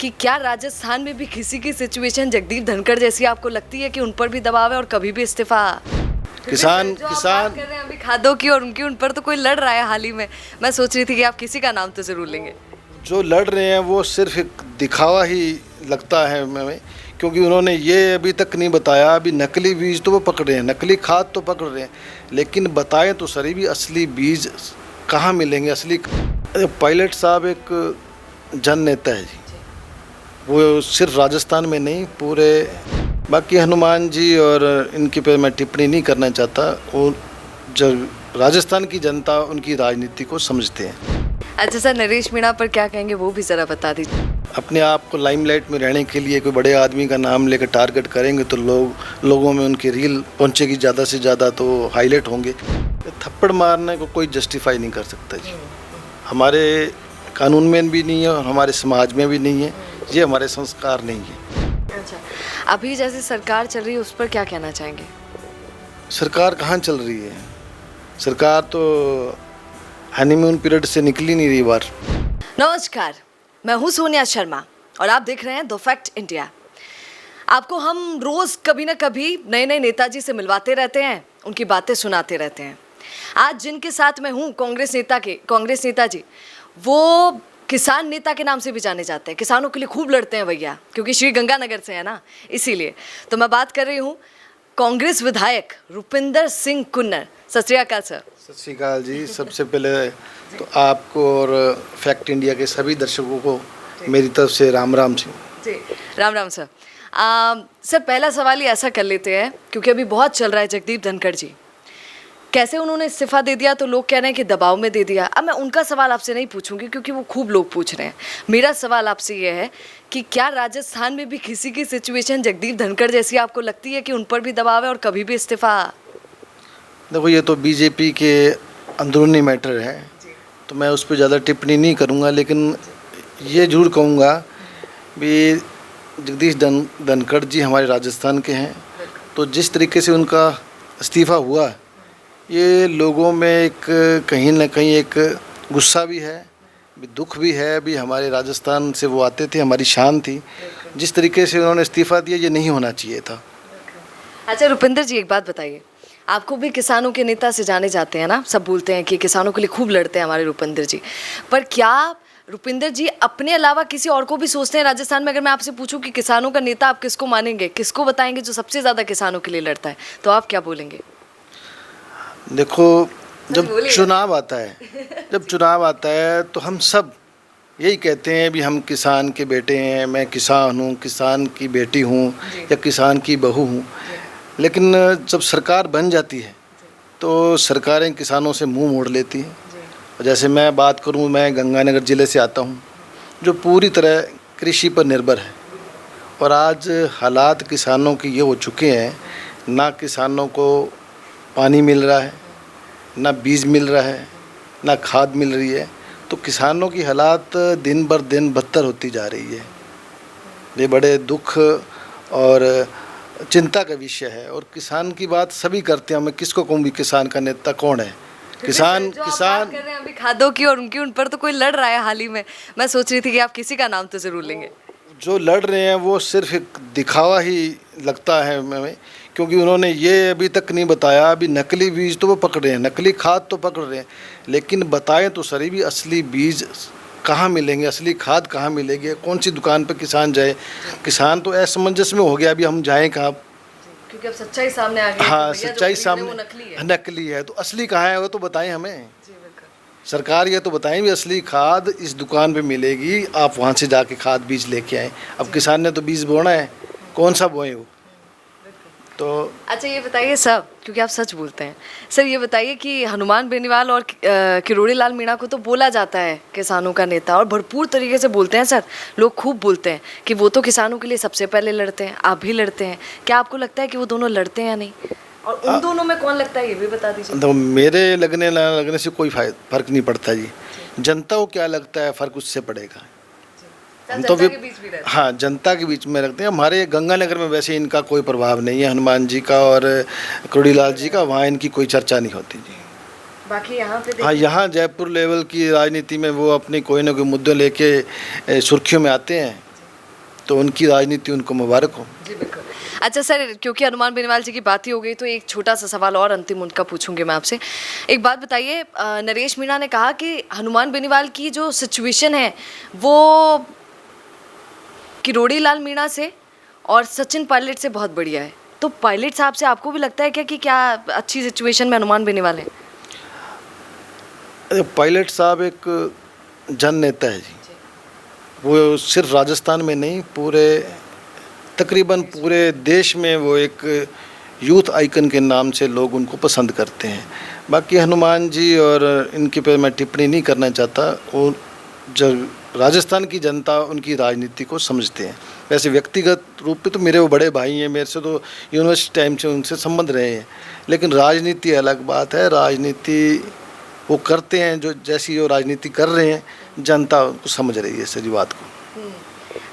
कि क्या राजस्थान में भी किसी की सिचुएशन जगदीप धनखड़ जैसी आपको लगती है कि उन पर भी दबाव है और कभी भी इस्तीफा? किसान जो आप बात कर रहे हैं अभी खादों की और उन पर तो कोई लड़ रहा है हाल ही में। मैं सोच रही थी कि आप किसी का नाम तो जरूर लेंगे। जो लड़ रहे हैं वो सिर्फ एक दिखावा ही लगता है हमें, क्योंकि उन्होंने ये अभी तक नहीं बताया। अभी नकली बीज तो वो पकड़ रहे हैं, नकली खाद तो पकड़ रहे हैं, लेकिन बताएं तो सही भी असली बीज कहाँ मिलेंगे। असली पायलट साहब एक जन नेता है जी, वो सिर्फ राजस्थान में नहीं पूरे। बाकी हनुमान जी और इनके पे मैं टिप्पणी नहीं करना चाहता। वो जब राजस्थान की जनता उनकी राजनीति को समझते हैं। अच्छा सर, नरेश मीणा पर क्या कहेंगे वो भी ज़रा बता दीजिए। अपने आप को लाइमलाइट में रहने के लिए कोई बड़े आदमी का नाम लेकर टारगेट करेंगे तो लोगों में उनकी रील पहुंचेगी, ज़्यादा से ज़्यादा तो हाईलाइट होंगे। थप्पड़ मारने को कोई जस्टिफाई नहीं कर सकता जी। हमारे कानून में भी नहीं है और हमारे समाज में भी नहीं है, ये हमारे संस्कार नहीं है। अच्छा, अभी जैसे सरकार चल रही है उस पर क्या कहना चाहेंगे? सरकार कहाँ चल रही है? सरकार तो हनीमून पीरियड से निकली नहीं रही बार। नमस्कार, मैं हूँ सोनिया शर्मा और आप देख रहे हैं द फैक्ट इंडिया। आपको हम रोज़ कभी ना कभी नए नए नेताजी से मिलवाते रहते हैं, उनकी बातें सुनाते रहते हैं। आज जिनके साथ मैं हूँ कांग्रेस नेता जी, वो किसान नेता के नाम से भी जाने जाते हैं। किसानों के लिए खूब लड़ते हैं भैया, क्योंकि श्री गंगानगर से है ना, इसीलिए। तो मैं बात कर रही हूँ कांग्रेस विधायक रुपिंदर सिंह कुन्नर। सत श्री अकाल सर। सत श्री अकाल जी। सबसे पहले तो आपको और फैक्ट इंडिया के सभी दर्शकों को मेरी तरफ से राम राम जी। राम राम सर। सर, पहला सवाल ही ऐसा कर लेते हैं, क्योंकि अभी बहुत चल रहा है जगदीप धनखड़ जी। कैसे उन्होंने इस्तीफा दे दिया तो लोग कह रहे हैं कि दबाव में दे दिया। अब मैं उनका सवाल आपसे नहीं पूछूंगी, क्योंकि वो खूब लोग पूछ रहे हैं। मेरा सवाल आपसे ये है कि क्या राजस्थान में भी किसी की सिचुएशन जगदीप धनखड़ जैसी आपको लगती है कि उन पर भी दबाव है और कभी भी इस्तीफा? देखो, ये तो बीजेपी के अंदरूनी मैटर है, तो मैं उस पर ज़्यादा टिप्पणी नहीं करूँगा, लेकिन ये ज़रूर कहूँगा भी जगदीश धनखड़ जी हमारे राजस्थान के हैं। तो जिस तरीके से उनका इस्तीफ़ा हुआ, ये लोगों में एक कहीं ना कहीं एक गुस्सा भी है, भी दुख भी है। भी हमारे राजस्थान से वो आते थे, हमारी शान थी। जिस तरीके से उन्होंने इस्तीफ़ा दिया, ये नहीं होना चाहिए था। अच्छा रुपिंदर जी, एक बात बताइए, आपको भी किसानों के नेता से जाने जाते हैं ना, सब बोलते हैं कि किसानों के लिए खूब लड़ते हैं हमारे रुपिंदर जी, पर क्या रुपिंदर जी अपने अलावा किसी और को भी सोचते हैं राजस्थान में? अगर मैं आपसे पूछूं कि किसानों का नेता आप किसको मानेंगे, किसको बताएंगे जो सबसे ज़्यादा किसानों के लिए लड़ता है, तो आप क्या बोलेंगे? देखो, जब चुनाव आता है तो हम सब यही कहते हैं भी हम किसान के बेटे हैं, मैं किसान हूँ, किसान की बेटी हूँ या किसान की बहू हूँ। लेकिन जब सरकार बन जाती है तो सरकारें किसानों से मुंह मोड़ लेती हैं। जैसे मैं बात करूँ, मैं गंगानगर ज़िले से आता हूँ, जो पूरी तरह कृषि पर निर्भर है। और आज हालात किसानों के ये हो चुके हैं, ना किसानों को पानी मिल रहा है, ना बीज मिल रहा है, ना खाद मिल रही है। तो किसानों की हालात दिन बर दिन बदतर होती जा रही है। ये बड़े दुख और चिंता का विषय है। और किसान की बात सभी करते हैं, मैं किसको कहूँ भी किसान का नेता कौन है? किसान कर रहे हैं अभी खादों की और उन पर तो कोई लड़ रहा है हाल ही में। मैं सोच रही थी कि आप किसी का नाम तो ज़रूर लेंगे। जो लड़ रहे हैं वो सिर्फ एक दिखावा ही लगता है हमें, क्योंकि उन्होंने ये अभी तक नहीं बताया। अभी नकली बीज तो वो पकड़ रहे हैं, नकली खाद तो पकड़ रहे हैं, लेकिन बताएं तो सही भी असली बीज कहाँ मिलेंगे, असली खाद कहाँ मिलेगी, कौन सी दुकान पर किसान जाए। किसान तो असमंजस में हो गया, अभी हम जाएँ कहाँ, क्योंकि अब सच्चाई सामने आ गई। हाँ, सच्चाई सामने नकली है, तो असली कहाँ है वो तो बताएं हमें। सरकार ये तो बताएं भी असली खाद इस दुकान पे मिलेगी, आप वहाँ से जाके खाद बीज लेके आएँ। अब किसान ने तो बीज बोना है, कौन सा बोए वो तो। अच्छा ये बताइए सब, क्योंकि आप सच बोलते हैं सर, ये बताइए कि हनुमान बेनीवाल और किरोड़ी लाल मीणा को तो बोला जाता है किसानों का नेता, और भरपूर तरीके से बोलते हैं सर, लोग खूब बोलते हैं कि वो तो किसानों के लिए सबसे पहले लड़ते हैं, आप भी लड़ते हैं। क्या आपको लगता है कि वो दोनों लड़ते हैं या नहीं, और उन दोनों में कौन लगता है ये भी बता दीजिए। तो मेरे लगने ना लगने से कोई फ़र्क नहीं पड़ता जी। जनता को क्या लगता है फ़र्क उससे पड़ेगा। हम तो हाँ, जनता के बीच में रखते हैं। हमारे गंगानगर में वैसे इनका कोई प्रभाव नहीं है, हनुमान जी का और किरोड़ी लाल जी का, वहाँ इनकी कोई चर्चा नहीं होती जी। बाकी यहाँ पे हाँ, यहाँ जयपुर लेवल की राजनीति में वो अपने कोई ना कोई मुद्दे लेके सुर्खियों में आते हैं, तो उनकी राजनीति उनको मुबारक हो। जी बिल्कुल। अच्छा सर, क्योंकि हनुमान बेनीवाल जी की बात ही हो गई तो एक छोटा सा सवाल और अंतिम उनका पूछूंगी मैं आपसे। एक बात बताइए, नरेश मीणा ने कहा कि हनुमान बेनीवाल की जो सिचुएशन है वो किरोड़ी लाल मीणा से और सचिन पायलट से बहुत बढ़िया है। तो पायलट साहब से आपको भी लगता है क्या कि क्या अच्छी सिचुएशन में हनुमान बेनीवाल है? पायलट साहब एक जन नेता है जी। वो सिर्फ राजस्थान में नहीं, पूरे तकरीबन पूरे देश में वो एक यूथ आइकन के नाम से लोग उनको पसंद करते हैं। बाकी हनुमान जी और इनके पे मैं टिप्पणी नहीं करना चाहता। वो जब राजस्थान की जनता उनकी राजनीति को समझते हैं। वैसे व्यक्तिगत रूप पे तो मेरे वो बड़े भाई हैं, मेरे से तो यूनिवर्सिटी टाइम से उनसे संबंध रहे हैं, लेकिन राजनीति अलग बात है। राजनीति वो करते हैं जो जैसी वो राजनीति कर रहे हैं, जनता उनको समझ रही है सारी बात को।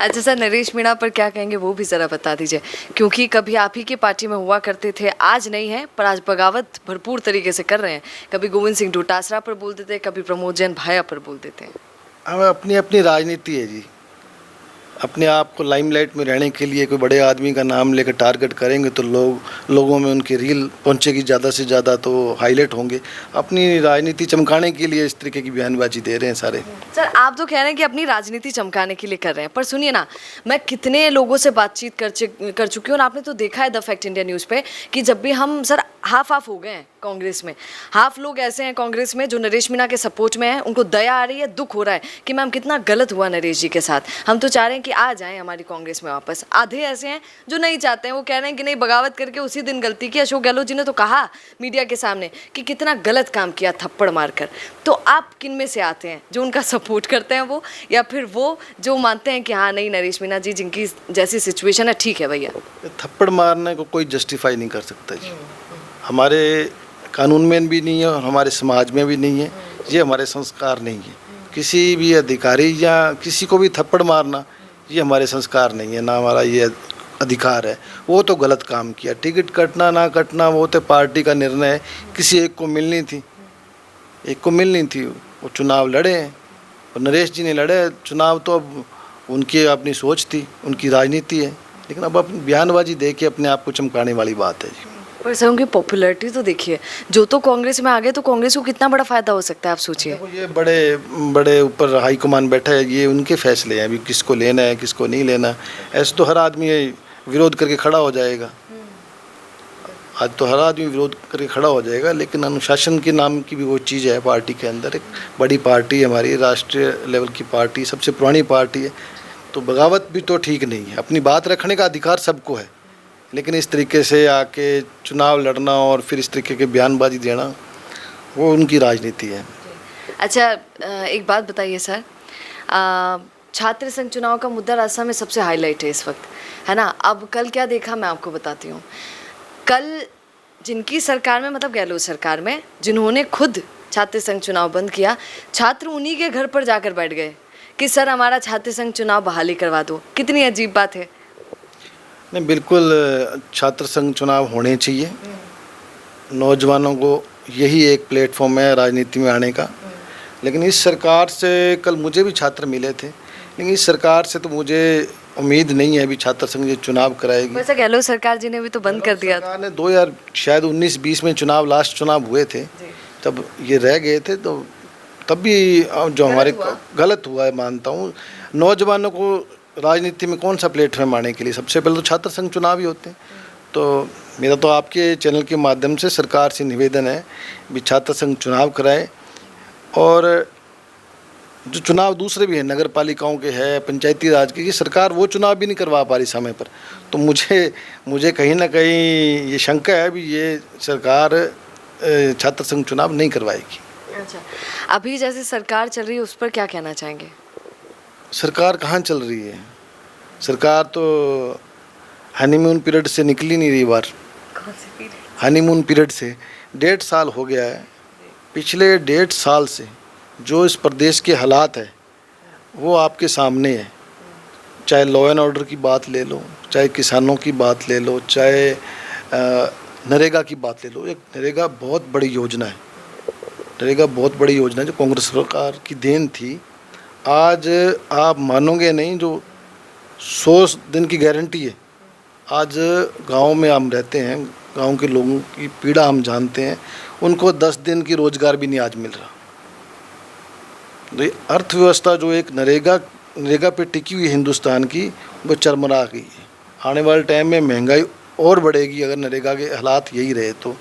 अच्छा सर, नरेश मीणा पर क्या कहेंगे वो भी ज़रा बता दीजिए, क्योंकि कभी आप ही की पार्टी में हुआ करते थे, आज नहीं है पर आज बगावत भरपूर तरीके से कर रहे हैं। कभी गोविंद सिंह डोटासरा पर बोलते थे, कभी प्रमोद जैन भाया पर बोलते थे। हमें अपनी अपनी राजनीति है जी। अपने आप को लाइमलाइट में रहने के लिए कोई बड़े आदमी का नाम लेकर टारगेट करेंगे तो लोगों में उनकी रील पहुंचेगी, ज़्यादा से ज़्यादा तो हाईलाइट होंगे। अपनी राजनीति चमकाने के लिए इस तरीके की बयानबाजी दे रहे हैं सारे। सर आप तो कह रहे हैं कि अपनी राजनीति चमकाने के लिए कर रहे हैं, पर सुनिए ना, मैं कितने लोगों से बातचीत कर चुकी हूँ और आपने तो देखा है द फैक्ट इंडिया न्यूज़ पे कि जब भी हम सर हाफ हो गए हैं कांग्रेस में, हाफ लोग ऐसे हैं कांग्रेस में जो नरेश मीणा के सपोर्ट में हैं, उनको दया आ रही है, दुख हो रहा है कि मैम कितना गलत हुआ नरेश जी के साथ, हम तो चाह रहे हैं कि आ जाएं हमारी कांग्रेस में वापस। आधे ऐसे हैं जो नहीं चाहते हैं, वो कह रहे हैं कि नहीं, बगावत करके उसी दिन गलती की। अशोक गहलोत जी ने तो कहा मीडिया के सामने कि कितना गलत काम किया थप्पड़ मारकर। तो आप किन में से आते हैं, जो उनका सपोर्ट करते हैं वो, या फिर वो जो मानते हैं कि हाँ नहीं नरेश मीणा जी जिनकी जैसी सिचुएशन है ठीक है भैया? थप्पड़ मारने को कोई जस्टिफाई नहीं कर सकता जी। हमारे कानून में भी नहीं है और हमारे समाज में भी नहीं है। ये हमारे संस्कार नहीं है। किसी भी अधिकारी या किसी को भी थप्पड़ मारना ये हमारे संस्कार नहीं है, ना हमारा ये अधिकार है। वो तो गलत काम किया। टिकट कटना ना कटना वो तो पार्टी का निर्णय है। किसी एक को मिलनी थी, एक को मिलनी थी, वो चुनाव लड़े हैं और नरेश जी ने लड़े चुनाव। तो अब उनकी अपनी सोच थी, उनकी राजनीति है, लेकिन अब अपनी बयानबाजी दे के अपने आप को चमकाने वाली बात है जी। पर सर उनकी पॉपुलैरिटी तो देखिए, जो तो कांग्रेस में आ गए तो कांग्रेस को कितना बड़ा फायदा हो सकता है आप सोचिए। देखो ये बड़े बड़े ऊपर हाईकमान बैठा है, ये उनके फैसले हैं अभी किसको लेना है किसको नहीं लेना। ऐसे तो हर आदमी विरोध करके खड़ा हो जाएगा, आज तो हर आदमी विरोध करके खड़ा हो जाएगा, लेकिन अनुशासन के नाम की भी वो चीज़ है पार्टी के अंदर। एक बड़ी पार्टी है हमारी, राष्ट्रीय लेवल की पार्टी, सबसे पुरानी पार्टी है, तो बगावत भी तो ठीक नहीं है। अपनी बात रखने का अधिकार सबको है, लेकिन इस तरीके से आके चुनाव लड़ना और फिर इस तरीके के बयानबाजी देना वो उनकी राजनीति है। अच्छा एक बात बताइए सर, छात्र संघ चुनाव का मुद्दा राजस्थान में सबसे हाईलाइट है इस वक्त, है ना? अब कल क्या देखा मैं आपको बताती हूँ। कल जिनकी सरकार में, मतलब गहलोत सरकार में, जिन्होंने खुद छात्र संघ चुनाव बंद किया, छात्र उन्हीं के घर पर जाकर बैठ गए कि सर हमारा छात्र संघ चुनाव बहाली करवा दो। कितनी अजीब बात है। नहीं, बिल्कुल छात्र संघ चुनाव होने चाहिए। नौजवानों को यही एक प्लेटफॉर्म है राजनीति में आने का। लेकिन इस सरकार से, कल मुझे भी छात्र मिले थे, लेकिन इस सरकार से तो मुझे उम्मीद नहीं है अभी छात्र संघ ये चुनाव कराएगी। वैसे गहलोत सरकार जी ने भी तो बंद कर दिया। सरकार ने 2019-20 में चुनाव, लास्ट चुनाव हुए थे, तब ये रह गए थे, तो तब भी जो हमारे गलत हुआ है मानता हूँ। नौजवानों को राजनीति में कौन सा प्लेटफॉर्म आने के लिए सबसे पहले तो छात्र संघ चुनाव ही होते हैं। तो मेरा तो आपके चैनल के माध्यम से सरकार से निवेदन है भी छात्र संघ चुनाव कराए, और जो चुनाव दूसरे भी हैं, नगर पालिकाओं के हैं, पंचायती राज के, ये सरकार वो चुनाव भी नहीं करवा पा रही समय पर। तो मुझे कहीं ना कहीं ये शंका है भी ये सरकार छात्र संघ चुनाव नहीं करवाएगी। अच्छा, अभी जैसे सरकार चल रही है उस पर क्या कहना चाहेंगे? सरकार कहाँ चल रही है? सरकार तो हनीमून पीरियड से निकली नहीं रही बार। कौन सी पीरियड? हनीमून पीरियड से 1.5 साल हो गया है। पिछले 1.5 साल से जो इस प्रदेश के हालात है वो आपके सामने है। चाहे लॉ एंड ऑर्डर की बात ले लो, चाहे किसानों की बात ले लो, चाहे नरेगा की बात ले लो। एक नरेगा बहुत बड़ी योजना है, नरेगा बहुत बड़ी योजना है जो कांग्रेस सरकार की देन थी। आज आप मानोगे नहीं, जो 100 दिन की गारंटी है। आज गांव में हम रहते हैं, गांव के लोगों की पीड़ा हम जानते हैं, उनको 10 दिन की रोजगार भी नहीं आज मिल रहा। तो ये अर्थव्यवस्था जो एक नरेगा पे टिकी हुई है हिंदुस्तान की, वो चरमरा गई है। आने वाले टाइम में महंगाई और बढ़ेगी अगर नरेगा के हालात यही रहे तो।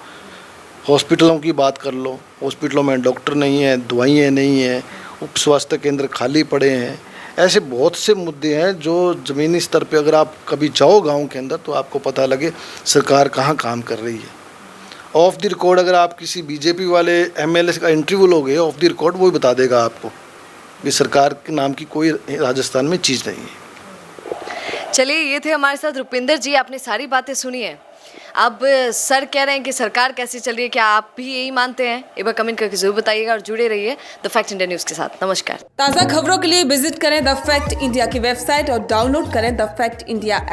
हॉस्पिटलों की बात कर लो, हॉस्पिटलों में डॉक्टर नहीं है, दवाइयाँ नहीं हैं, उप स्वास्थ्य केंद्र खाली पड़े हैं। ऐसे बहुत से मुद्दे हैं जो ज़मीनी स्तर पे अगर आप कभी जाओ गांव के अंदर तो आपको पता लगे सरकार कहाँ काम कर रही है। ऑफ द रिकॉर्ड अगर आप किसी बीजेपी वाले एमएलए का इंटरव्यू लोगे ऑफ द रिकॉर्ड, वो ही बता देगा आपको कि सरकार के नाम की कोई राजस्थान में चीज़ नहीं है। चलिए, ये थे हमारे साथ रुपिंदर जी। आपने सारी बातें सुनी है। अब सर कह रहे हैं कि सरकार कैसी चल रही है, क्या आप भी यही मानते हैं? एक बार कमेंट करके जरूर बताइएगा और जुड़े रहिए द फैक्ट इंडिया न्यूज़ के साथ। नमस्कार। ताज़ा खबरों के लिए विजिट करें द फैक्ट इंडिया की वेबसाइट और डाउनलोड करें द फैक्ट इंडिया ऐप।